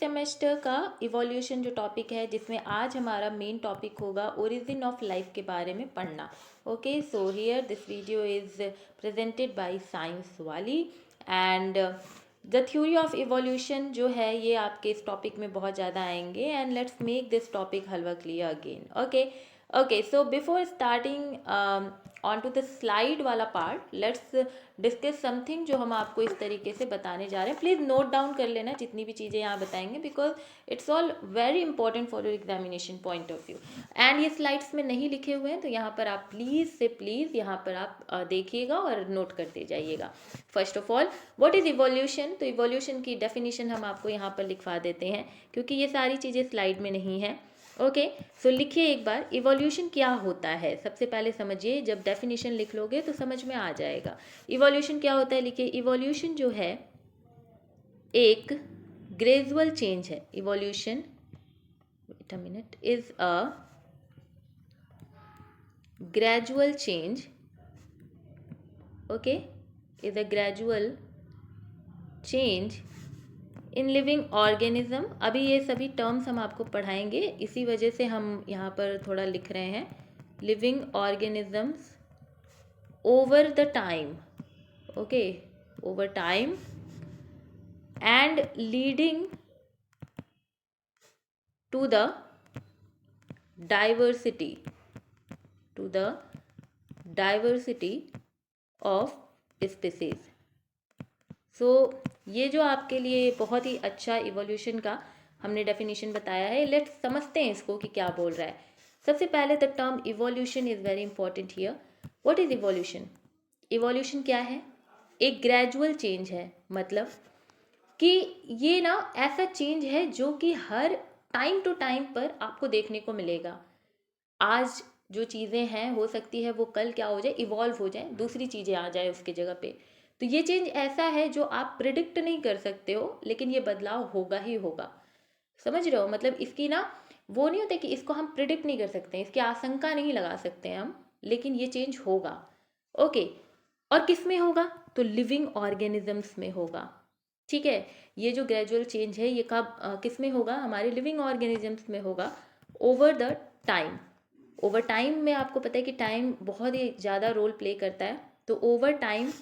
Semester का evolution जो topic है, जिसमें आज हमारा मेन टॉपिक होगा ओरिजिन ऑफ लाइफ के बारे में पढ़ना। Okay, so here this video is presented by science वाली and the theory of evolution जो है ये आपके इस टॉपिक में बहुत ज़्यादा आएंगे and let's make this topic halwa clear again. Okay okay, so before starting on to the slide वाला पार्ट, लेट्स डिस्कस समथिंग जो हम आपको इस तरीके से बताने जा रहे हैं। प्लीज़ नोट डाउन कर लेना जितनी भी चीज़ें यहाँ बताएंगे, because it's all very important for your examination point of view. And ये स्लाइड्स में नहीं लिखे हुए हैं, तो यहाँ पर आप प्लीज़ यहाँ पर आप देखिएगा और नोट करते जाइएगा। First of all, what is evolution? तो इवोल्यूशन की डेफिनेशन हम आपको यहाँ पर लिखवा देते हैं, क्योंकि ये सारी चीज़ें स्लाइड में नहीं हैं। ओके, सो लिखिए एक बार, इवोल्यूशन क्या होता है। सबसे पहले समझिए, जब डेफिनेशन लिख लोगे तो समझ में आ जाएगा इवोल्यूशन क्या होता है। लिखिए, इवोल्यूशन जो है एक ग्रेजुअल चेंज है। Evolution, wait a minute, is a gradual change, okay, is a gradual change in living organism. अभी ये सभी टर्म्स हम आपको पढ़ाएंगे, इसी वजह से हम यहाँ पर थोड़ा लिख रहे हैं। Living organisms over the time, okay, over time and leading to the diversity, to the diversity of species. So ये जो आपके लिए बहुत ही अच्छा इवोल्यूशन का हमने डेफिनेशन बताया है, लेट्स समझते हैं इसको कि क्या बोल रहा है। सबसे पहले the term evolution is very important here. What is evolution? Evolution क्या है? एक ग्रेजुअल चेंज है, मतलब कि ये ना ऐसा चेंज है जो कि हर टाइम टू टाइम पर आपको देखने को मिलेगा। आज जो चीज़ें हैं, हो सकती है वो कल क्या हो जाए, इवॉल्व हो जाए, दूसरी चीज़ें आ जाए उसकी जगह पे। तो ये चेंज ऐसा है जो आप प्रिडिक्ट नहीं कर सकते हो, लेकिन ये बदलाव होगा ही होगा। समझ रहे हो? मतलब इसकी ना वो नहीं होता कि इसको हम प्रिडिक्ट नहीं कर सकते, इसकी आशंका नहीं लगा सकते हैं हम, लेकिन ये चेंज होगा। ओके, और किस में होगा? तो लिविंग ऑर्गेनिजम्स में होगा। ठीक है, ये जो ग्रेजुअल चेंज है ये कब किस में होगा? हमारे लिविंग ऑर्गेनिजम्स में होगा over the time. Over time में आपको पता है कि टाइम बहुत ही ज़्यादा रोल प्ले करता है, तो ओवर टाइम,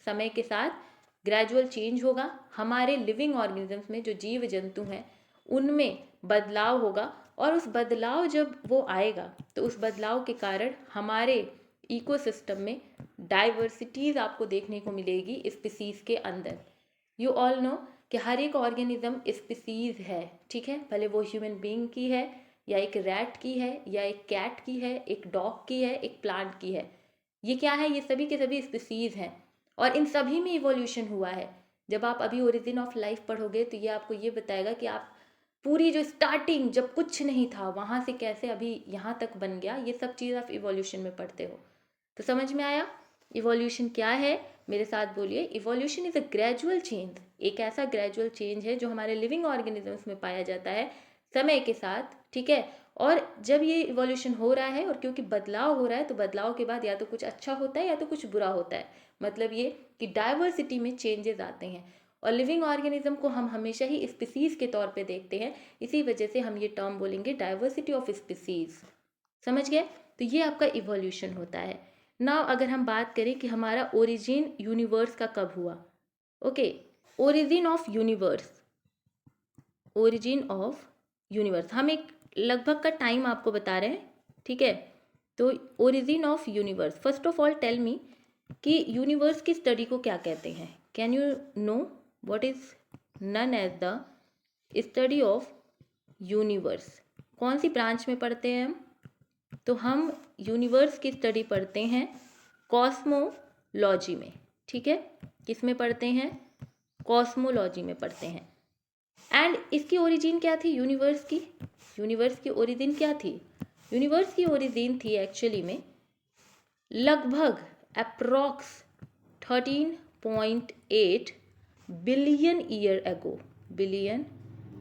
समय के साथ ग्रेजुअल चेंज होगा। हमारे लिविंग ऑर्गेनिजम्स में जो जीव जंतु हैं उनमें बदलाव होगा, और उस बदलाव जब वो आएगा तो उस बदलाव के कारण हमारे इकोसिस्टम में डाइवर्सिटीज़ आपको देखने को मिलेगी स्पीसीज़ के अंदर। यू ऑल नो कि हर एक ऑर्गेनिज्म स्पीसीज़ है, ठीक है, भले वो ह्यूमन बीइंग की है या एक रैट की है या एक कैट की है, एक डॉग की है, एक प्लांट की है। ये क्या है? ये सभी के सभी स्पीसीज़ हैं, और इन सभी में इवोल्यूशन हुआ है। जब आप अभी ओरिजिन ऑफ लाइफ पढ़ोगे तो ये आपको ये बताएगा कि आप पूरी जो स्टार्टिंग, जब कुछ नहीं था, वहाँ से कैसे अभी यहाँ तक बन गया, ये सब चीज़ आप इवोल्यूशन में पढ़ते हो। तो समझ में आया इवोल्यूशन क्या है? मेरे साथ बोलिए, evolution is a gradual change. एक ऐसा ग्रेजुअल चेंज है जो हमारे लिविंग ऑर्गेनिजम्स में पाया जाता है समय के साथ, ठीक है। और जब ये इवोल्यूशन हो रहा है, और क्योंकि बदलाव हो रहा है, तो बदलाव के बाद या तो कुछ अच्छा होता है या तो कुछ बुरा होता है। मतलब ये कि डाइवर्सिटी में चेंजेस आते हैं, और लिविंग ऑर्गेनिज्म को हम हमेशा ही स्पीसीज़ के तौर पे देखते हैं, इसी वजह से हम ये टर्म बोलेंगे डाइवर्सिटी ऑफ स्पीसीज़। समझ गए? तो ये आपका इवोल्यूशन होता है। नाउ अगर हम बात करें कि हमारा ओरिजिन यूनिवर्स का कब हुआ, okay, origin of universe, origin of universe, हम एक लगभग का टाइम आपको बता रहे हैं, ठीक है। तो origin of universe, first of all tell me कि यूनिवर्स की स्टडी को क्या कहते हैं? Can you know what is known as the study of universe? कौन सी ब्रांच में पढ़ते हैं हम? तो हम यूनिवर्स की स्टडी पढ़ते हैं कॉस्मोलॉजी में, ठीक है। किस में पढ़ते हैं? कॉस्मोलॉजी में पढ़ते हैं। एंड इसकी ओरिजिन क्या थी यूनिवर्स की? यूनिवर्स की ओरिजिन क्या थी? यूनिवर्स की ओरिजिन थी एक्चुअली में लगभग approx 13.8 billion year ago. Billion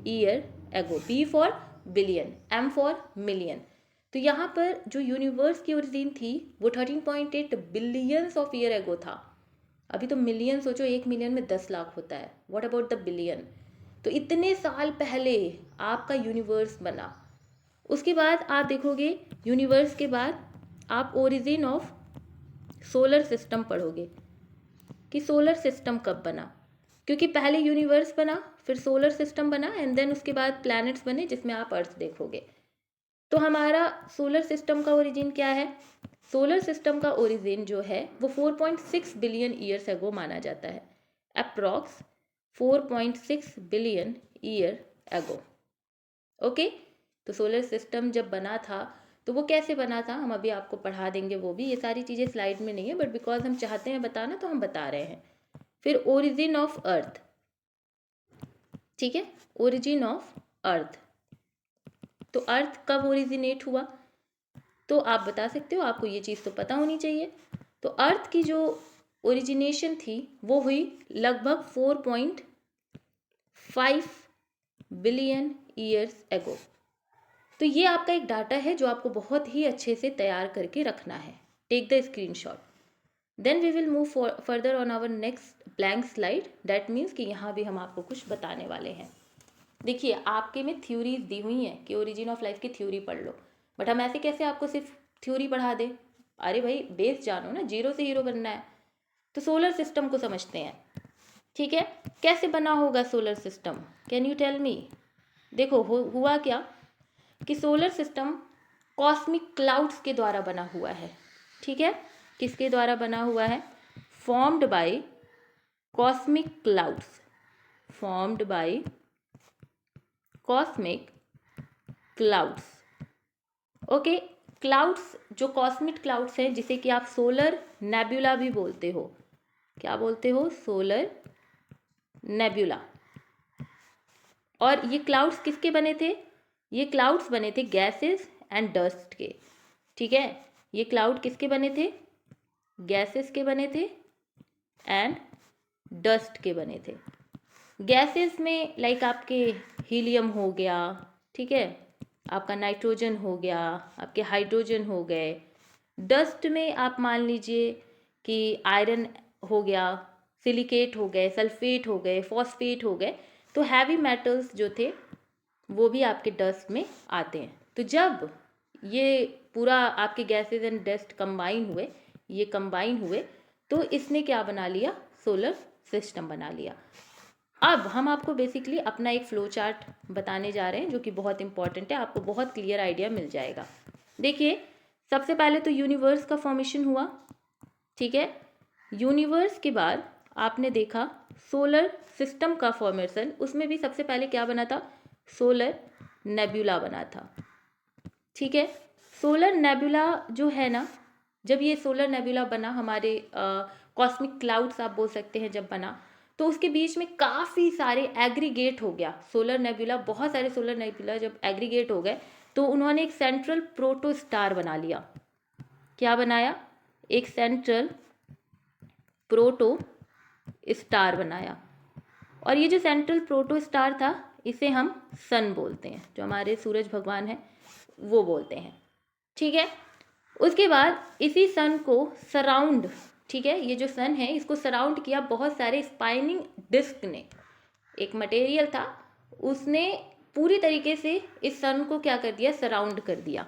year ago, B for billion, M for million. तो यहाँ पर जो यूनिवर्स की ओरिजिन थी वो 13.8 बिलियंस ऑफ ईयर एगो था। अभी तो मिलियन सोचो, 1 मिलियन में 10 लाख होता है, व्हाट अबाउट द बिलियन? तो इतने साल पहले आपका यूनिवर्स बना। उसके बाद आप देखोगे यूनिवर्स के बाद आप ओरिजिन ऑफ सोलर सिस्टम पढ़ोगे कि सोलर सिस्टम कब बना, क्योंकि पहले यूनिवर्स बना, फिर सोलर सिस्टम बना एंड देन उसके बाद प्लैनेट्स बने जिसमें आप अर्थ देखोगे। तो हमारा सोलर सिस्टम का ओरिजिन क्या है? सोलर सिस्टम का ओरिजिन जो है वो 4.6 बिलियन ईयर्स एगो माना जाता है, अप्रॉक्स 4.6 बिलियन ईयर एगो। ओके, तो सोलर सिस्टम जब बना था तो वो कैसे बना था हम अभी आपको पढ़ा देंगे, वो भी, ये सारी चीज़ें स्लाइड में नहीं है बट बिकॉज हम चाहते हैं बताना तो हम बता रहे हैं। फिर ओरिजिन ऑफ अर्थ, ठीक है, ओरिजिन ऑफ अर्थ, तो अर्थ कब ओरिजिनेट हुआ? तो आप बता सकते हो, आपको ये चीज़ तो पता होनी चाहिए। तो अर्थ की जो ओरिजिनेशन थी वो हुई लगभग 4.5 बिलियन ईयर्स एगो। तो ये आपका एक डाटा है जो आपको बहुत ही अच्छे से तैयार करके रखना है। Take the screenshot, then we will move further on our next blank slide. That means कि यहाँ भी हम आपको कुछ बताने वाले हैं। देखिए आपके में थ्योरीज दी हुई हैं कि ओरिजिन ऑफ लाइफ की थ्योरी पढ़ लो, बट हम ऐसे कैसे आपको सिर्फ थ्योरी पढ़ा दें? अरे भाई बेस जानो ना, जीरो से हीरो बनना है। तो सोलर सिस्टम को समझते हैं, ठीक है, कैसे बना होगा solar system, can you tell me? देखो हुआ क्या कि सोलर सिस्टम कॉस्मिक क्लाउड्स के द्वारा बना हुआ है, ठीक है, किसके द्वारा बना हुआ है? Formed by cosmic clouds, formed by cosmic clouds. Okay, clouds जो कॉस्मिक क्लाउड्स हैं जिसे कि आप सोलर नेब्यूला भी बोलते हो, क्या बोलते हो? Solar nebula. और ये क्लाउड्स किसके बने थे? ये क्लाउड्स बने थे गैसेस एंड डस्ट के, ठीक है, ये क्लाउड किसके बने थे? गैसेस के बने थे एंड डस्ट के बने थे। गैसेस में लाइक आपके हीलियम हो गया, ठीक है, आपका नाइट्रोजन हो गया, आपके हाइड्रोजन हो गए। डस्ट में आप मान लीजिए कि आयरन हो गया, सिलिकेट हो गए, सल्फेट हो गए, फॉस्फेट हो गए। तो हैवी मेटल्स जो थे वो भी आपके डस्ट में आते हैं। तो जब ये पूरा आपके गैसेस एंड डस्ट कंबाइन हुए, ये कंबाइन हुए, तो इसने क्या बना लिया? सोलर सिस्टम बना लिया। अब हम आपको बेसिकली अपना एक फ्लो चार्ट बताने जा रहे हैं जो कि बहुत इंपॉर्टेंट है, आपको बहुत क्लियर आइडिया मिल जाएगा। देखिए सबसे पहले तो यूनिवर्स का फॉर्मेशन हुआ, ठीक है, यूनिवर्स के बाद आपने देखा सोलर सिस्टम का फॉर्मेशन, उसमें भी सबसे पहले क्या बना था? सोलर नेब्यूला बना था, ठीक है। सोलर नेब्यूला जो है ना, जब ये सोलर नेब्यूला बना, हमारे कॉस्मिक क्लाउड्स आप बोल सकते हैं, जब बना तो उसके बीच में काफ़ी सारे एग्रीगेट हो गया सोलर नेब्यूला। बहुत सारे सोलर नेब्यूला जब एग्रीगेट हो गए तो उन्होंने एक सेंट्रल प्रोटो स्टार बना लिया। क्या बनाया? एक सेंट्रल प्रोटो स्टार बनाया। और ये जो सेंट्रल प्रोटो स्टार था इसे हम सन बोलते हैं, जो हमारे सूरज भगवान हैं वो बोलते हैं, ठीक है। उसके बाद इसी सन को सराउंड, ठीक है, ये जो सन है इसको सराउंड किया बहुत सारे स्पाइनिंग डिस्क ने। एक मटेरियल था, उसने पूरी तरीके से इस सन को क्या कर दिया? सराउंड कर दिया।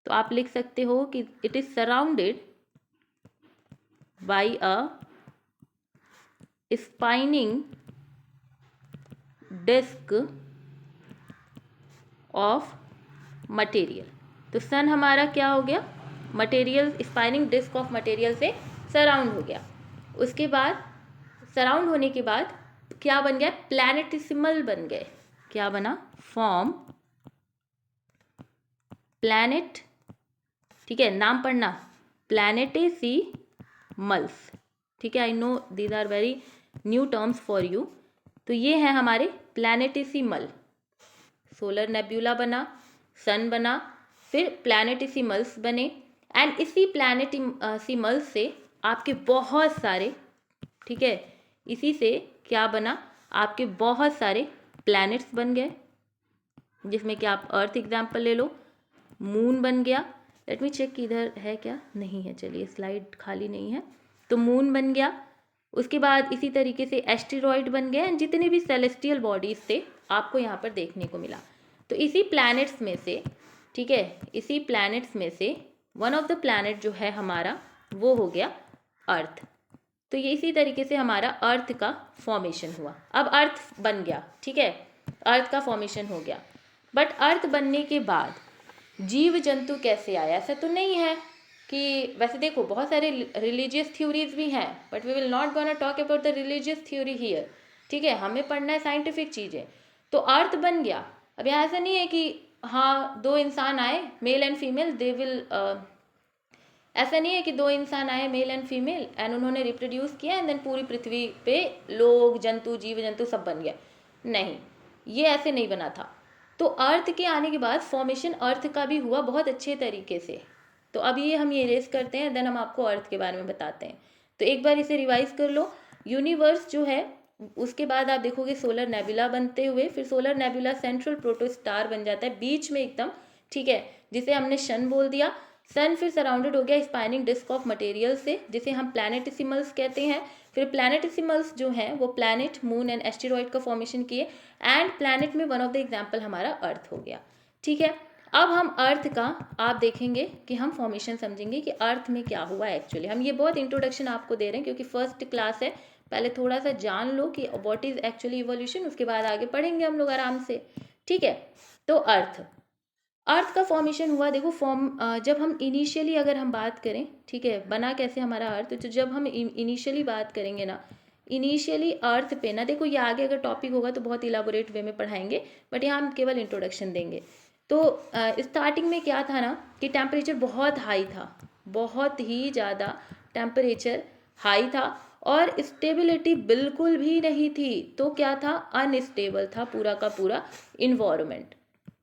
तो आप लिख सकते हो कि it is surrounded by a spinning disc of material. तो सन हमारा क्या हो गया? Material, spinning disc of material से सराउंड हो गया। उसके बाद सराउंड होने के बाद क्या बन गया? प्लैनेटिसिमल बन गए। क्या बना? फॉर्म प्लैनेट, ठीक है, नाम पढ़ना, प्लैनेटेसिमल्स, ठीक है। I know these are very new terms for you. तो ये है हमारे प्लैनेटेसिमल। सोलर नेब्यूला बना, सन बना, फिर प्लैनेटेसिमल्स बने एंड इसी प्लैनेटेसिमल्स से आपके बहुत सारे, ठीक है, इसी से क्या बना? आपके बहुत सारे प्लैनेट्स बन गए, जिसमें कि आप अर्थ एग्जाम्पल ले लो, मून बन गया। लेट मी चेक इधर है क्या, नहीं है, चलिए स्लाइड खाली नहीं है। तो मून बन गया, उसके बाद इसी तरीके से एस्टेरॉइड बन गए एंड जितने भी सेलेस्टियल बॉडीज थे आपको यहाँ पर देखने को मिला। तो इसी प्लैनेट्स में से, ठीक है, इसी प्लैनेट्स में से वन ऑफ द प्लैनेट जो है हमारा वो हो गया अर्थ। तो ये इसी तरीके से हमारा अर्थ का फॉर्मेशन हुआ। अब अर्थ बन गया, ठीक है, अर्थ का फॉर्मेशन हो गया। बट अर्थ बनने के बाद जीव जंतु कैसे आया, ऐसा तो नहीं है कि, वैसे देखो बहुत सारे रिलीजियस थ्योरीज भी हैं, but we will not gonna talk about the religious theory here, ठीक है, हमें पढ़ना है साइंटिफिक चीज़ें। तो अर्थ बन गया। अब यहाँ ऐसा नहीं है कि हाँ दो इंसान आए male and female, they will, ऐसा नहीं है कि दो इंसान आए मेल एंड फीमेल एंड उन्होंने रिप्रोड्यूस किया एंड देन पूरी पृथ्वी पे लोग, जंतु, जीव जंतु सब बन गया। नहीं, ये ऐसे नहीं बना था। तो अर्थ के आने के बाद फॉर्मेशन अर्थ का भी हुआ बहुत अच्छे तरीके से। तो अब ये हम इरेज करते हैं, देन हम आपको अर्थ के बारे में बताते हैं। तो एक बार इसे रिवाइज कर लो। यूनिवर्स जो है, उसके बाद आप देखोगे सोलर नेबुला बनते हुए, फिर सोलर नेबुला सेंट्रल प्रोटोस्टार बन जाता है बीच में एकदम, ठीक है, जिसे हमने सन बोल दिया। सन फिर सराउंडेड हो गया स्पाइनिंग डिस्क ऑफ मटेरियल से, जिसे हम प्लैनेटिसिमल्स कहते हैं। फिर प्लैनेटिसिमल्स जो हैं वो प्लैनेट, मून एंड एस्टेरॉइड का फॉर्मेशन किए एंड प्लैनेट में वन ऑफ द एग्जाम्पल हमारा अर्थ हो गया, ठीक है। अब हम अर्थ का आप देखेंगे कि हम फॉर्मेशन समझेंगे कि अर्थ में क्या हुआ एक्चुअली। हम ये बहुत इंट्रोडक्शन आपको दे रहे हैं क्योंकि फर्स्ट क्लास है, पहले थोड़ा सा जान लो कि व्हाट इज एक्चुअली इवोल्यूशन, उसके बाद आगे पढ़ेंगे हम लोग आराम से, ठीक है। तो अर्थ का फॉर्मेशन हुआ। देखो जब हम इनिशियली अगर हम बात करें, ठीक है, बना कैसे हमारा अर्थ, तो जब हम इनिशियली बात करेंगे ना, इनिशियली अर्थ पे ना, देखो ये आगे अगर टॉपिक होगा तो बहुत इलाबोरेट वे में पढ़ाएंगे, बट यहाँ हम केवल इंट्रोडक्शन देंगे। तो स्टार्टिंग में क्या था ना कि टेम्परेचर बहुत हाई था, बहुत ही ज़्यादा टेम्परेचर हाई था और स्टेबिलिटी बिल्कुल भी नहीं थी। तो क्या था, अनस्टेबल था पूरा का पूरा इन्वायरमेंट।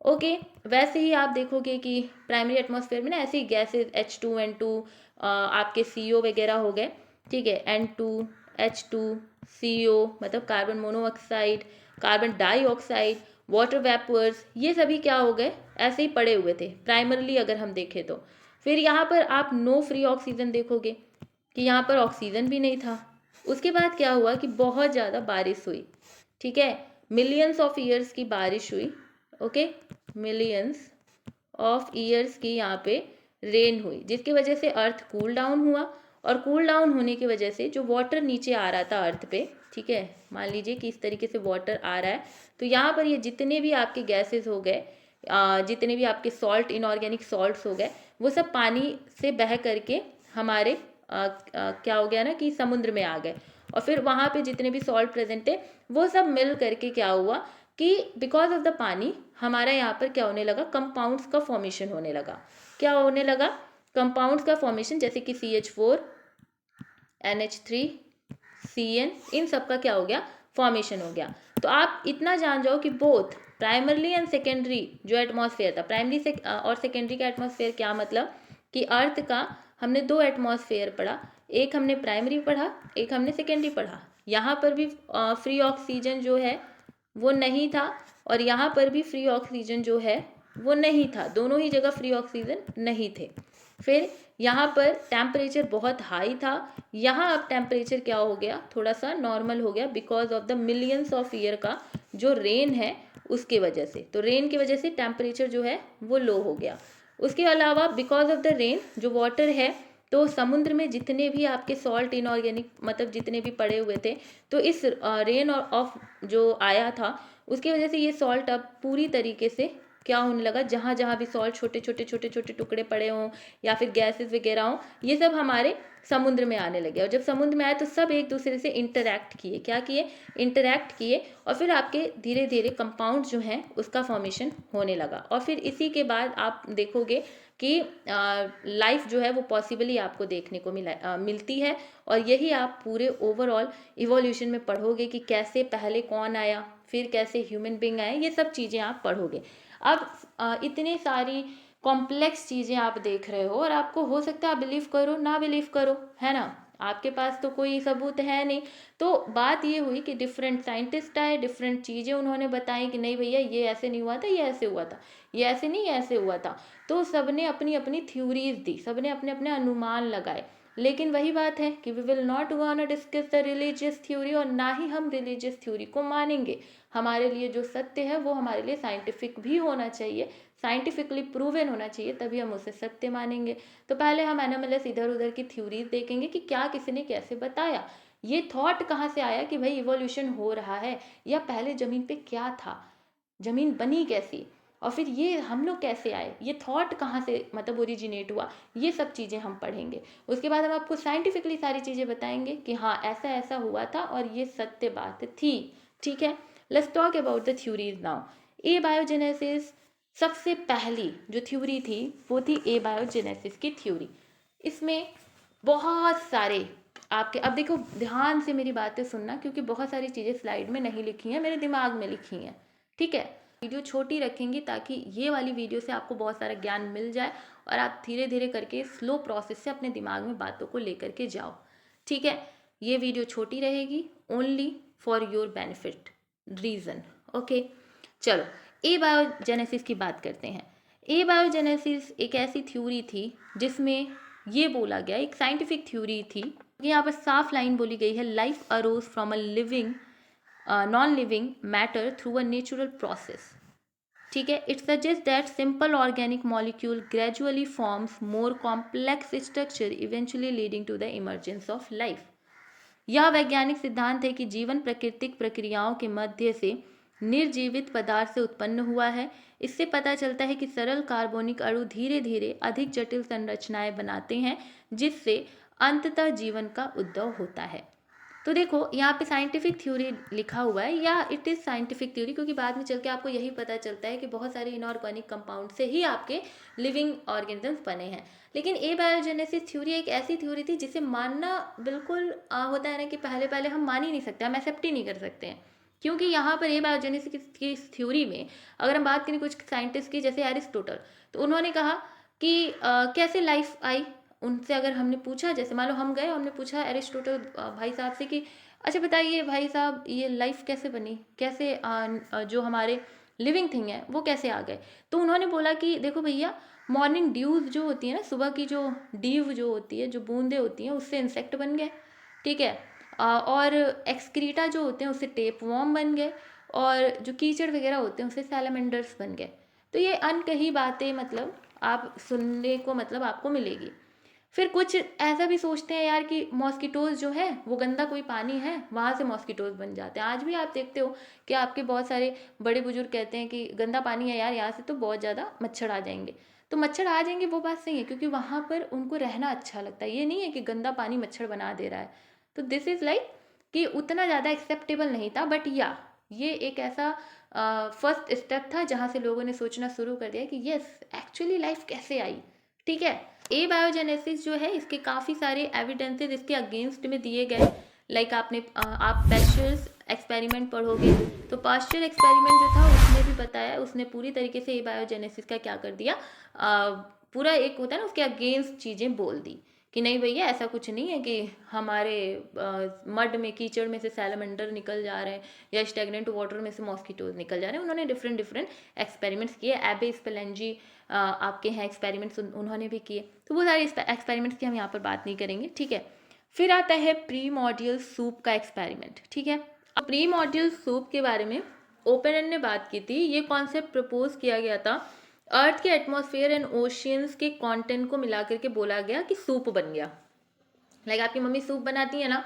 ओके, वैसे ही आप देखोगे कि प्राइमरी एटमॉस्फेयर में ना ऐसे ही गैसेज H2N2, आपके CO वगैरह हो गए, ठीक है, N2 H2 CO मतलब carbon monoxide, carbon dioxide, water vapours, ये सभी क्या हो गए, ऐसे ही पड़े हुए थे प्राइमरली अगर हम देखें तो। फिर यहाँ पर आप नो फ्री ऑक्सीजन देखोगे कि यहाँ पर ऑक्सीजन भी नहीं था। उसके बाद क्या हुआ कि बहुत ज़्यादा बारिश हुई, ठीक है, मिलियंस ऑफ ईयर्स की बारिश हुई, ओके, मिलियंस ऑफ ईयर्स की यहाँ पे रेन हुई, जिसकी वजह से अर्थ कूल डाउन हुआ। और कूल डाउन होने की वजह से जो वाटर नीचे आ रहा था अर्थ पे, ठीक है, मान लीजिए कि इस तरीके से वाटर आ रहा है, तो यहाँ पर ये जितने भी आपके गैसेस हो गए, जितने भी आपके सॉल्ट, इनऑर्गेनिक सॉल्ट्स हो गए, वो सब पानी से बह करके हमारे क्या हो गया ना कि समुद्र में आ गए। और फिर वहाँ पे जितने भी सॉल्ट प्रेजेंट है वो सब मिल करके क्या हुआ कि बिकॉज ऑफ द पानी हमारा यहाँ पर क्या होने लगा, कंपाउंड्स का फॉर्मेशन होने लगा। क्या होने लगा, कंपाउंड्स का फॉर्मेशन, जैसे कि CH4, NH3, CN, इन सब का क्या हो गया, फॉर्मेशन हो गया। तो आप इतना जान जाओ कि बोथ प्राइमरली एंड सेकेंडरी जो एटमॉस्फेयर था, प्राइमरी से और सेकेंडरी का एटमॉस्फेयर क्या मतलब कि अर्थ का हमने दो एटमॉस्फेयर पढ़ा, एक हमने प्राइमरी पढ़ा, एक हमने सेकेंडरी पढ़ा। यहाँ पर भी फ्री ऑक्सीजन जो है वो नहीं था और यहाँ पर भी फ्री ऑक्सीजन जो है वो नहीं था, दोनों ही जगह फ्री ऑक्सीजन नहीं थे। फिर यहाँ पर टेम्परेचर बहुत हाई था, यहाँ अब टेम्परेचर क्या हो गया, थोड़ा सा नॉर्मल हो गया because of the millions of year का जो रेन है उसके वजह से। तो रेन की वजह से टेम्परेचर जो है वो लो हो गया। उसके अलावा बिकॉज ऑफ द रेन जो वाटर है, तो समुद्र में जितने भी आपके सॉल्ट, इनऑर्गेनिक मतलब जितने भी पड़े हुए थे, तो इस रेन ऑफ जो आया था उसकी वजह से ये सॉल्ट अब पूरी तरीके से क्या होने लगा, जहाँ जहाँ भी सॉल्ट छोटे छोटे छोटे छोटे टुकड़े पड़े हों या फिर गैसेस वगैरह हों, ये सब हमारे समुद्र में आने लगे। और जब समुद्र में आए तो सब एक दूसरे से इंटरैक्ट किए, क्या किए, इंटरैक्ट किए, और फिर आपके धीरे धीरे कंपाउंड जो हैं उसका फॉर्मेशन होने लगा। और फिर इसी के बाद आप देखोगे कि लाइफ जो है वो पॉसिबली आपको देखने को मिलती है। और यही आप पूरे ओवरऑल इवोल्यूशन में पढ़ोगे कि कैसे पहले कौन आया, फिर कैसे ह्यूमन बींग आए, ये सब चीज़ें आप पढ़ोगे। अब इतनी सारी कॉम्प्लेक्स चीज़ें आप देख रहे हो और आपको हो सकता है आप बिलीव करो ना बिलीव करो, है ना, आपके पास तो कोई सबूत है नहीं। तो बात ये हुई कि डिफरेंट साइंटिस्ट आए, डिफरेंट चीज़ें उन्होंने बताई कि नहीं भैया ये ऐसे नहीं हुआ था, ये ऐसे हुआ था, ये ऐसे नहीं ऐसे हुआ था। तो सबने अपनी अपनी थ्योरीज दी, सबने अपने अपने अनुमान लगाए। लेकिन वही बात है कि we will not gonna discuss the religious theory, और ना ही हम रिलीजियस थ्योरी को मानेंगे। हमारे लिए जो सत्य है वो हमारे लिए साइंटिफिक भी होना चाहिए, साइंटिफिकली प्रूवन होना चाहिए, तभी हम उसे सत्य मानेंगे। तो पहले हम एनोमलस इधर उधर की थ्योरीज देखेंगे कि क्या किसी ने कैसे बताया, ये थॉट कहाँ से आया कि भाई इवोल्यूशन हो रहा है, या पहले जमीन पे क्या था, जमीन बनी कैसी, और फिर ये हम लोग कैसे आए, ये थॉट कहाँ से मतलब ओरिजिनेट हुआ, ये सब चीज़ें हम पढ़ेंगे। उसके बाद हम आपको साइंटिफिकली सारी चीज़ें बताएंगे कि हाँ ऐसा ऐसा हुआ था और ये सत्य बात थी। ठीक है, let's talk about the theories now. A biogenesis, सबसे पहली जो थ्योरी थी वो थी ए बायोजेनेसिस की थ्योरी। इसमें बहुत सारे आपके, अब देखो ध्यान से मेरी बातें सुनना, क्योंकि बहुत सारी चीज़ें स्लाइड में नहीं लिखी हैं, मेरे दिमाग में लिखी हैं। ठीक है, वीडियो छोटी रखेंगी ताकि ये वाली वीडियो से आपको बहुत सारा ज्ञान मिल जाए और आप धीरे धीरे करके स्लो प्रोसेस से अपने दिमाग में बातों को लेकर के जाओ। ठीक है, ये वीडियो छोटी रहेगी, only for your benefit reason. Okay, चलो ए बायोजेनेसिस की बात करते हैं। ए बायोजेनेसिस एक ऐसी थ्योरी थी जिसमें ये बोला गया, एक साइंटिफिक थ्योरी थी, यहाँ पर साफ लाइन बोली गई है, life arose from a living non living matter through a natural process. ठीक है, it suggest that simple organic molecule gradually forms more complex structure eventually leading to the emergence of life. यह वैज्ञानिक सिद्धांत है कि जीवन प्राकृतिक प्रक्रियाओं के मध्य से निर्जीवित पदार्थ से उत्पन्न हुआ है। इससे पता चलता है कि सरल कार्बनिक अणु धीरे धीरे अधिक जटिल संरचनाएं बनाते हैं, जिससे अंततः जीवन का उद्भव होता है। तो देखो यहाँ पे साइंटिफिक थ्योरी लिखा हुआ है, या इट इज़ साइंटिफिक थ्योरी, क्योंकि बाद में चल के आपको यही पता चलता है कि बहुत सारे इनऑर्गेनिक कंपाउंड से ही आपके लिविंग ऑर्गेनिजम्स बने हैं। लेकिन ए बायोजेनेसिस थ्योरी एक ऐसी थ्योरी थी जिसे मानना बिल्कुल होता है ना कि पहले पहले हम मान ही नहीं सकते, हम एक्सेप्ट ही नहीं कर सकते हैं। क्योंकि यहाँ पर ए बायोजेनेसिस की थ्योरी में अगर हम बात करें कुछ साइंटिस्ट की, जैसे एरिस्टोटल, तो उन्होंने कहा कि कैसे लाइफ आई। उनसे अगर हमने पूछा, जैसे मान लो हम गए, हमने पूछा एरिस्टोटल भाई साहब से कि अच्छा बताइए भाई साहब ये लाइफ कैसे बनी, कैसे जो हमारे लिविंग थिंग है वो कैसे आ गए। तो उन्होंने बोला कि देखो भैया, मॉर्निंग ड्यूज जो होती है ना, सुबह की जो ड्यू जो होती है, जो बूंदें होती हैं, उससे इंसेक्ट बन गए। ठीक है, और एक्सक्रीटा जो होते हैं उससे टेप वॉर्म बन गए, और जो कीचड़ वगैरह होते हैं उससे सैलामेंडर्स बन गए। तो ये अनकही बातें मतलब आप सुनने को मतलब आपको मिलेगी। फिर कुछ ऐसा भी सोचते हैं यार कि मॉस्किटोज़ जो है वो गंदा कोई पानी है, वहाँ से मॉस्किटोज़ बन जाते हैं। आज भी आप देखते हो कि आपके बहुत सारे बड़े बुजुर्ग कहते हैं कि गंदा पानी है यार, यहाँ से तो बहुत ज़्यादा मच्छर आ जाएंगे। तो मच्छर आ जाएंगे वो बात सही है, क्योंकि वहाँ पर उनको रहना अच्छा लगता है, ये नहीं है कि गंदा पानी मच्छर बना दे रहा है। तो दिस इज़ लाइक कि उतना ज़्यादा एक्सेप्टेबल नहीं था, बट या ये एक ऐसा फर्स्ट स्टेप था जहाँ से लोगों ने सोचना शुरू कर दिया कि यस एक्चुअली लाइफ कैसे आई। ठीक है, ए बायोजेनेसिस जो है इसके काफ़ी सारे एविडेंसेस इसके अगेंस्ट में दिए गए। लाइक आप पास्चर्स एक्सपेरिमेंट पढ़ोगे, तो पास्चर एक्सपेरिमेंट जो था उसने भी बताया, उसने पूरी तरीके से ए बायोजेनेसिस का क्या कर दिया, पूरा एक होता है ना उसके अगेंस्ट चीज़ें बोल दी कि नहीं भैया ऐसा कुछ नहीं है कि हमारे मड में कीचड़ में से सैलमेंडर निकल जा रहे हैं या स्टेगनेंट वाटर में से मॉस्किटोज निकल जा रहे हैं। उन्होंने डिफरेंट डिफरेंट एक्सपेरिमेंट्स किए, एबे स्पेलेंजी आपके हैं एक्सपेरिमेंट्स उन्होंने भी किए। तो वो सारे एक्सपेरिमेंट्स की हम यहाँ पर बात नहीं करेंगे। ठीक है, फिर आता है प्री मॉड्यूल सूप का एक्सपेरिमेंट। ठीक है, अब प्री मॉड्यूल सूप के बारे में ओपेनर ने बात की थी। ये कॉन्सेप्ट प्रपोज किया गया था, अर्थ के एटमॉस्फेयर एंड ओशियंस के कंटेंट को मिला करके बोला गया कि सूप बन गया। लाइक आपकी मम्मी सूप बनाती है ना,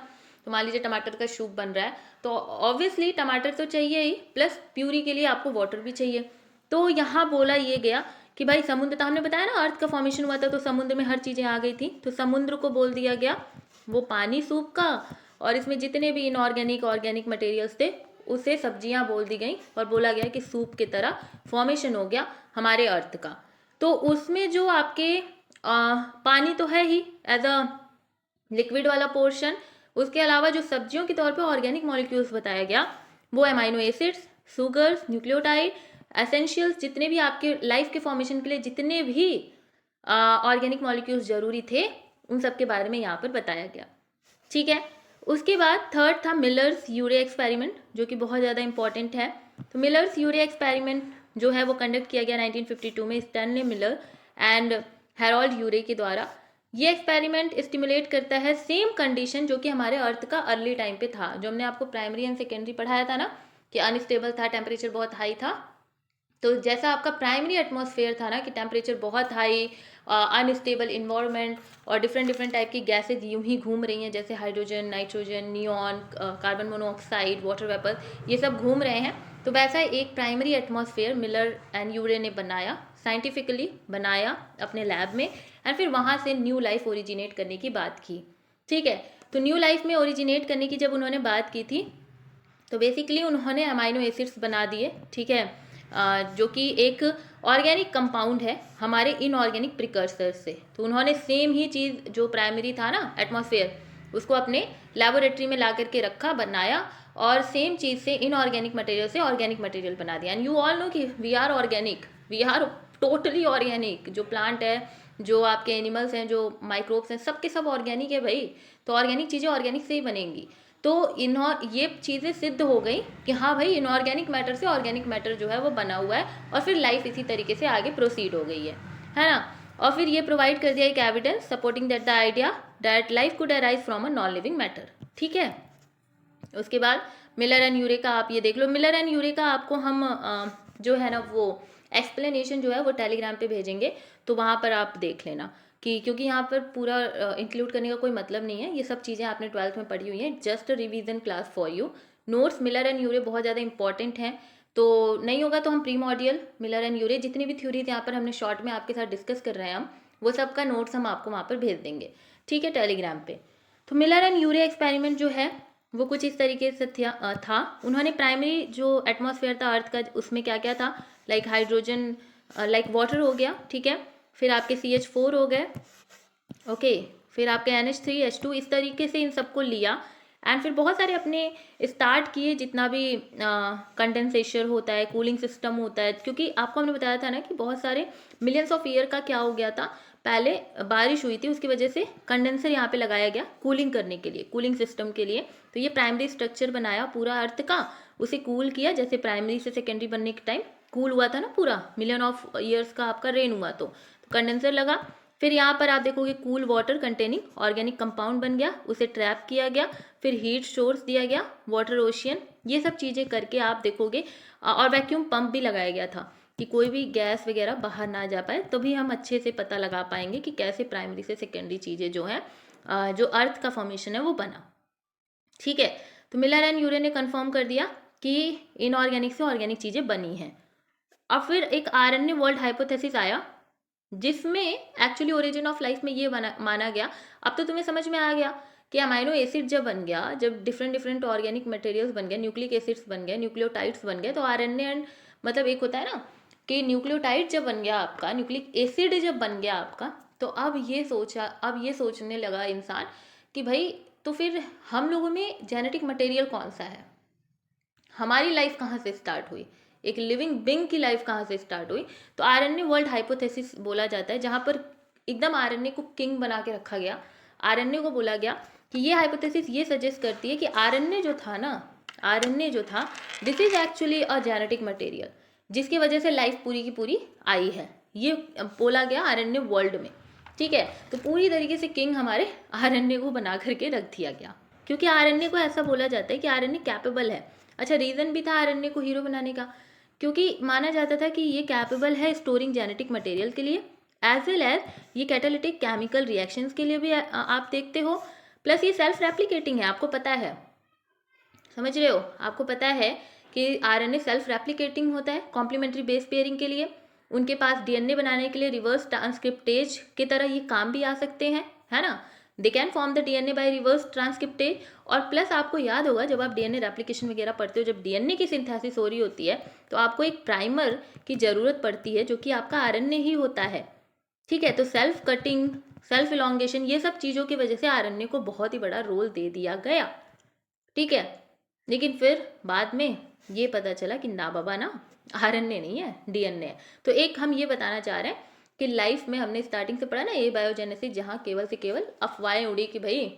तो मान लीजिए टमाटर का सूप बन रहा है, तो ऑब्वियसली टमाटर तो चाहिए ही, प्लस प्यूरी के लिए आपको वाटर भी चाहिए। तो यहाँ बोला ये गया कि भाई समुद्र, तो हमने बताया ना अर्थ का फॉर्मेशन हुआ था तो समुद्र में हर चीज़ें आ गई थी, तो समुद्र को बोल दिया गया वो पानी सूप का, और इसमें जितने भी इनऑर्गेनिक ऑर्गेनिक मटेरियल्स थे उसे सब्जियां बोल दी गई, और बोला गया कि सूप की तरह फॉर्मेशन हो गया हमारे अर्थ का। तो उसमें जो आपके पानी तो है ही एज अ लिक्विड वाला पोर्शन, उसके अलावा जो सब्जियों के तौर पे ऑर्गेनिक मॉलिक्यूल्स बताया गया वो amino acids, sugars, nucleotide, essentials, जितने भी आपके लाइफ के फॉर्मेशन के लिए जितने भी ऑर्गेनिक मॉलिक्यूल्स जरूरी थे उन सब के बारे में यहाँ पर बताया गया। ठीक है, उसके बाद थर्ड था मिलर्स यूरे एक्सपेरिमेंट, जो कि बहुत ज़्यादा इंपॉर्टेंट है। तो मिलर्स यूरे एक्सपेरिमेंट जो है वो कंडक्ट किया गया 1952 में स्टैनले मिलर एंड हैरोल्ड यूरे के द्वारा। ये एक्सपेरिमेंट स्टिमुलेट करता है सेम कंडीशन जो कि हमारे अर्थ का अर्ली टाइम पे था, जो हमने आपको प्राइमरी एंड सेकेंडरी पढ़ाया था ना कि अनस्टेबल था, टेम्परेचर बहुत हाई था। तो जैसा आपका प्राइमरी एटमॉस्फेयर था ना कि टेम्परेचर बहुत हाई, अनस्टेबल इन्वायरमेंट और डिफरेंट डिफरेंट टाइप की गैसेज यूं ही घूम रही हैं, जैसे hydrogen, nitrogen, neon, carbon monoxide, water vapour, ये सब घूम रहे हैं। तो वैसा एक प्राइमरी एटमॉस्फेयर मिलर एंड यूरे ने बनाया, साइंटिफिकली बनाया अपने लैब में, एंड फिर वहाँ से न्यू लाइफ ओरिजिनेट करने की बात की। ठीक है, तो न्यू लाइफ में ओरिजिनेट करने की जब उन्होंने बात की थी तो बेसिकली उन्होंने अमाइनो एसिड्स बना दिए। ठीक है, जो कि एक ऑर्गेनिक कंपाउंड है हमारे इनऑर्गेनिक प्रिकर्सर से। तो उन्होंने सेम ही चीज़ जो प्राइमरी था ना एटमॉस्फेयर, उसको अपने लेबोरेटरी में ला करके रखा, बनाया, और सेम चीज़ से इनऑर्गेनिक मटेरियल से ऑर्गेनिक मटेरियल बना दिया। एंड यू ऑल नो कि we are organic, we are totally organic. जो प्लांट है, जो आपके एनिमल्स हैं, जो माइक्रोब्स हैं, सब के सब ऑर्गेनिक है भाई। तो ऑर्गेनिक चीज़ें ऑर्गेनिक से ही बनेंगी। तो ये चीज़ें सिद्ध हो गई कि हाँ भाई, इनऑर्गेनिक मैटर से ऑर्गेनिक मैटर जो है वो बना हुआ है, और फिर लाइफ इसी तरीके से आगे प्रोसीड हो गई है ना। और फिर ये प्रोवाइड कर दिया एक evidence supporting that the idea that life could arise from a non living matter. ठीक है, उसके बाद मिलर एंड यूरे का आप ये देख लो। मिलर एंड यूरे का आपको हम जो है ना वो एक्सप्लेनेशन जो है वो टेलीग्राम पे भेजेंगे, तो वहाँ पर आप देख लेना कि, क्योंकि यहाँ पर पूरा इंक्लूड करने का कोई मतलब नहीं है, ये सब चीज़ें आपने 12th में पढ़ी हुई हैं, just revision class for you. Notes Miller and Urey बहुत ज़्यादा इंपॉर्टेंट हैं, तो नहीं होगा तो हम प्रीमॉडियल, मिलर एंड यूरे, जितनी भी थ्योरीज यहाँ पर हमने शॉर्ट में आपके साथ डिस्कस कर रहे हैं हम, वो सब का नोट्स हम आपको वहाँ पर भेज देंगे। ठीक है, टेलीग्राम पे। तो मिलर एंड यूरे एक्सपेरिमेंट जो है वो कुछ इस तरीके से था। उन्होंने प्राइमरी जो एटमॉस्फेयर था अर्थ का, उसमें क्या क्या था, लाइक हाइड्रोजन, लाइक वाटर हो गया। ठीक है, फिर आपके CH4 हो गए, ओके, फिर आपके NH3H2, इस तरीके से इन सबको लिया, एंड फिर बहुत सारे अपने स्टार्ट किए जितना भी कंडेंसेशन होता है, कूलिंग सिस्टम होता है, क्योंकि आपको हमने बताया था ना कि बहुत सारे मिलियंस ऑफ ईयर का क्या हो गया था, पहले बारिश हुई थी, उसकी वजह से कंडेंसर यहाँ पे लगाया गया कूलिंग करने के लिए, कूलिंग सिस्टम के लिए। तो ये प्राइमरी स्ट्रक्चर बनाया पूरा अर्थ का, उसे कूल किया, जैसे प्राइमरी से सेकेंडरी बनने के टाइम कूल हुआ था ना पूरा, मिलियन ऑफ ईयर्स का आपका रेन हुआ, तो कंडेंसर लगा। फिर यहाँ पर आप देखोगे cool water containing organic compound बन गया, उसे ट्रैप किया गया, फिर हीट सोर्स दिया गया, वाटर ओशियन, ये सब चीज़ें करके आप देखोगे, और वैक्यूम पंप भी लगाया गया था कि कोई भी गैस वगैरह बाहर ना जा पाए, तो भी हम अच्छे से पता लगा पाएंगे कि कैसे प्राइमरी से सेकेंडरी चीज़ें जो हैं, जो अर्थ का फॉर्मेशन है वो बना। ठीक है, तो मिलर एंड यूरे ने कंफर्म कर दिया कि इनऑर्गेनिक से ऑर्गेनिक चीज़ें बनी हैं। अब फिर एक RNA वर्ल्ड हाइपोथेसिस आया, जिसमें एक्चुअली ओरिजिन ऑफ लाइफ में ये माना गया। अब तो तुम्हें समझ में आ गया कि अमाइनो एसिड जब बन गया, जब डिफरेंट डिफरेंट ऑर्गेनिक मटेरियल्स बन गए, न्यूक्लिक एसिड्स बन गए, न्यूक्लियोटाइड्स बन गए, तो RNA एंड मतलब एक होता है ना कि न्यूक्लियोटाइड जब बन गया आपका, न्यूक्लिक एसिड जब बन गया आपका, तो अब ये सोचने लगा इंसान कि भाई तो फिर हम लोगों में जेनेटिक मटेरियल कौन सा है, हमारी लाइफ कहाँ से स्टार्ट हुई, एक लिविंग बिंग की लाइफ कहाँ से स्टार्ट हुई। तो RNA वर्ल्ड हाइपोथेसिस बोला जाता है, जहाँ पर एकदम RNA को किंग बना के रखा गया। RNA को बोला गया कि ये हाइपोथेसिस ये सजेस्ट करती है कि RNA जो था ना, RNA जो था, this is actually a genetic material, जिसकी वजह से लाइफ पूरी की पूरी आई है, ये बोला गया RNA वर्ल्ड में। ठीक है, तो पूरी तरीके से किंग हमारे RNA को बना करके रख दिया गया, क्योंकि RNA को ऐसा बोला जाता है कि RNA कैपेबल है। अच्छा, रीज़न भी था RNA को हीरो बनाने का, क्योंकि माना जाता था कि ये कैपेबल है स्टोरिंग जेनेटिक मटेरियल के लिए, एज वेल एज ये कैटालिटिक केमिकल रिएक्शंस के लिए भी आप देखते हो, प्लस ये सेल्फ रेप्लिकेटिंग है, आपको पता है, समझ रहे हो, आपको पता है कि RNA सेल्फ रेप्लिकेटिंग होता है कॉम्प्लीमेंट्री बेस पेयरिंग के लिए, उनके पास DNA बनाने के लिए रिवर्स ट्रांसक्रिप्टेज की तरह ये काम भी आ सकते हैं, है ना, they can form the DNA by reverse transcriptase. और प्लस आपको याद होगा जब आप DNA रेप्लिकेशन वगैरह पढ़ते हो, जब DNA की सिंथेसिस हो रही होती है, तो आपको एक प्राइमर की ज़रूरत पड़ती है जो कि आपका RNA ही होता है। ठीक है, तो सेल्फ कटिंग, सेल्फ इलॉन्गेशन, ये सब चीज़ों की वजह से RNA को बहुत ही बड़ा रोल दे दिया गया। ठीक है, लेकिन फिर बाद में ये पता चला कि ना बाबा ना, RNA नहीं है, DNA है। तो एक हम ये बताना चाह रहे हैं कि लाइफ में हमने स्टार्टिंग से पढ़ा ना ए बायोजेनेसिस, जहाँ केवल से केवल अफवाहें उड़ी कि भाई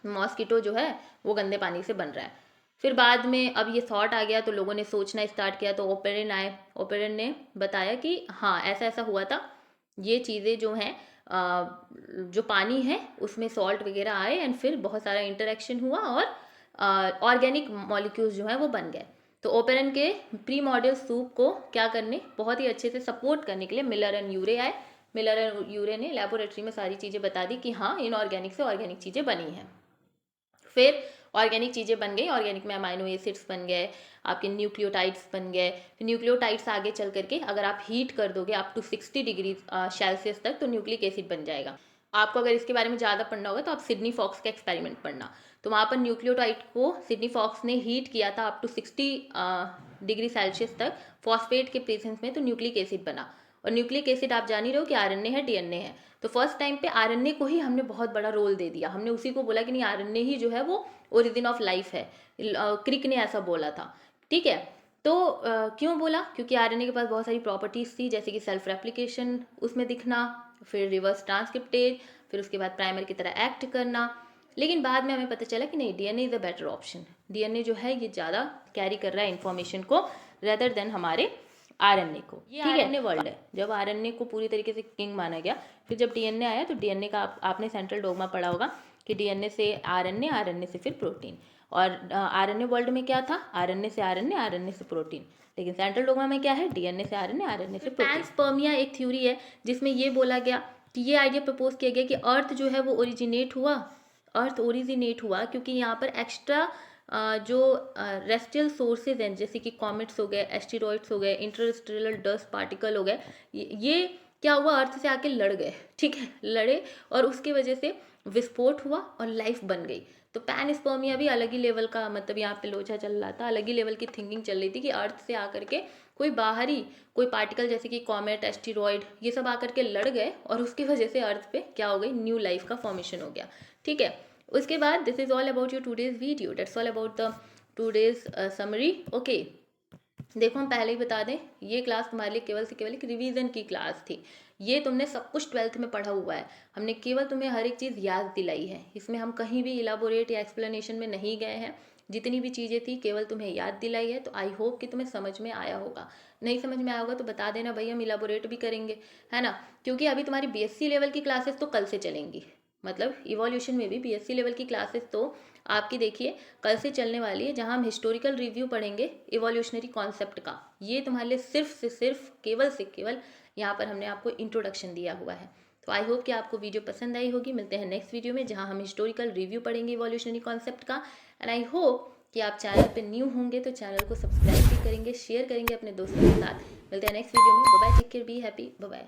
मॉस्किटो जो है वो गंदे पानी से बन रहा है। फिर बाद में अब ये थॉट आ गया, तो लोगों ने सोचना स्टार्ट किया, तो ओपेरन आए, ओपेरन ने बताया कि हाँ ऐसा ऐसा हुआ था, ये चीज़ें जो हैं जो पानी है उसमें सॉल्ट वगैरह आए एंड फिर बहुत सारा इंटरेक्शन हुआ और ऑर्गेनिक मॉलिक्यूल्स जो है वो बन गए। तो ओपेरन के प्री मॉडल सूप को क्या करने, बहुत ही अच्छे से सपोर्ट करने के लिए मिलर एंड यूरे आए। मिलर एंड यूरे ने लेबोरेटरी में सारी चीज़ें बता दी कि हाँ इनऑर्गेनिक से ऑर्गेनिक चीज़ें बनी हैं। फिर ऑर्गेनिक चीज़ें बन गई, ऑर्गेनिक में अमाइनो एसिड्स बन गए, आपके न्यूक्लियोटाइड्स बन गए। फिर न्यूक्लियोटाइड्स आगे चल करके अगर आप हीट कर दोगे अप टू 60 डिग्री सेल्सियस तक तो न्यूक्लिक एसिड बन जाएगा। आपको अगर इसके बारे में ज़्यादा पढ़ना होगा तो आप सिडनी फॉक्स का एक्सपेरिमेंट पढ़ना। तो वहाँ पर न्यूक्लियोटाइड को सिडनी फॉक्स ने हीट किया था अप टू 60 डिग्री सेल्सियस तक फॉस्फेट के प्रेजेंस में, तो न्यूक्लिक एसिड बना। और न्यूक्लिक एसिड आप जान ही रहे हो कि आरएनए है, डीएनए है। तो फर्स्ट टाइम पे आरएनए को ही हमने बहुत बड़ा रोल दे दिया, हमने उसी को बोला कि नहीं आरएनए ही जो है वो ओरिजिन ऑफ लाइफ है। क्रिक ने ऐसा बोला था, ठीक है। तो क्यों बोला, क्योंकि आरएनए के पास बहुत सारी प्रॉपर्टीज थी, जैसे कि सेल्फ रेप्लिकेशन उसमें दिखना, फिर रिवर्स ट्रांसक्रिप्टेज, फिर उसके बाद प्राइमर की तरह एक्ट करना। लेकिन बाद में हमें पता चला कि नहीं, DNA is a better option. DNA जो है ये ज़्यादा कैरी कर रहा है इन्फॉर्मेशन को रेदर देन हमारे आरएनए को। ये आरएनए वर्ल्ड है। जब आरएनए को पूरी तरीके से किंग माना गया, फिर जब डीएनए आया तो डीएनए का आपने सेंट्रल डोगमा पढ़ा होगा कि डीएनए से आरएनए, आरएनए से फिर प्रोटीन। और आरएनए वर्ल्ड में क्या था, आरएनए से आरएनए, आरएनए से प्रोटीन। लेकिन सेंट्रल डोगमा में क्या है, डीएनए से आरएनए, आरएनए से प्रोटीन। पैनस्पर्मिया एक थ्योरी है जिसमें ये बोला गया कि ये आइडिया प्रपोज किया गया कि अर्थ जो है वो ओरिजिनेट हुआ क्योंकि यहाँ पर एक्स्ट्रा जो रेस्टियल सोर्सेज हैं, जैसे कि कॉमेट्स हो गए, एस्टेरॉइड्स हो गए, इंटरस्टेलर डस्ट पार्टिकल हो गए, ये क्या हुआ, अर्थ से आके लड़ गए, ठीक है, लड़े और उसकी वजह से विस्फोट हुआ और लाइफ बन गई। तो पैनस्पर्मिया भी अलग ही लेवल का, मतलब यहाँ पे लोचा चल रहा था, अलग ही लेवल की थिंकिंग चल रही थी कि अर्थ से आकर के कोई बाहरी कोई पार्टिकल जैसे कि कॉमेट, एस्टेरॉइड, ये सब आकर के लड़ गए और उसकी वजह से अर्थ पे क्या हो गई, न्यू लाइफ का फॉर्मेशन हो गया, ठीक है। उसके बाद this is all about your today's video, that's all about the today's summary, okay. देखो हम पहले ही बता दें, ये क्लास तुम्हारे लिए केवल से केवल एक रिवीजन की क्लास थी। ये तुमने सब कुछ 12th में पढ़ा हुआ है, हमने केवल तुम्हें हर एक चीज़ याद दिलाई है। इसमें हम कहीं भी इलाबोरेट या एक्सप्लेनेशन में नहीं गए हैं, जितनी भी चीज़ें थी केवल तुम्हें याद दिलाई है। तो आई होप कि तुम्हें समझ में आया होगा। नहीं समझ में आया होगा तो बता देना भाई, हम इलाबोरेट भी करेंगे, है ना। क्योंकि अभी तुम्हारी बीएससी लेवल की क्लासेस तो कल से चलेंगी, मतलब इवोल्यूशन में भी बीएससी लेवल की क्लासेस तो आपकी देखिए कल से चलने वाली है, जहां हम हिस्टोरिकल रिव्यू पढ़ेंगे इवोल्यूशनरी कॉन्सेप्ट का। ये तुम्हारे लिए सिर्फ से सिर्फ केवल से केवल यहाँ पर हमने आपको इंट्रोडक्शन दिया हुआ है। तो आई होप कि आपको वीडियो पसंद आई होगी। मिलते हैं नेक्स्ट वीडियो में जहाँ हम हिस्टोरिकल रिव्यू पढ़ेंगे इवोल्यूशनरी कॉन्सेप्ट का। एंड आई होप कि आप चैनल पे न्यू होंगे तो चैनल को सब्सक्राइब भी करेंगे, शेयर करेंगे अपने दोस्तों के साथ। मिलते हैं नेक्स्ट वीडियो में। Bye bye, take care, be happy, bye bye.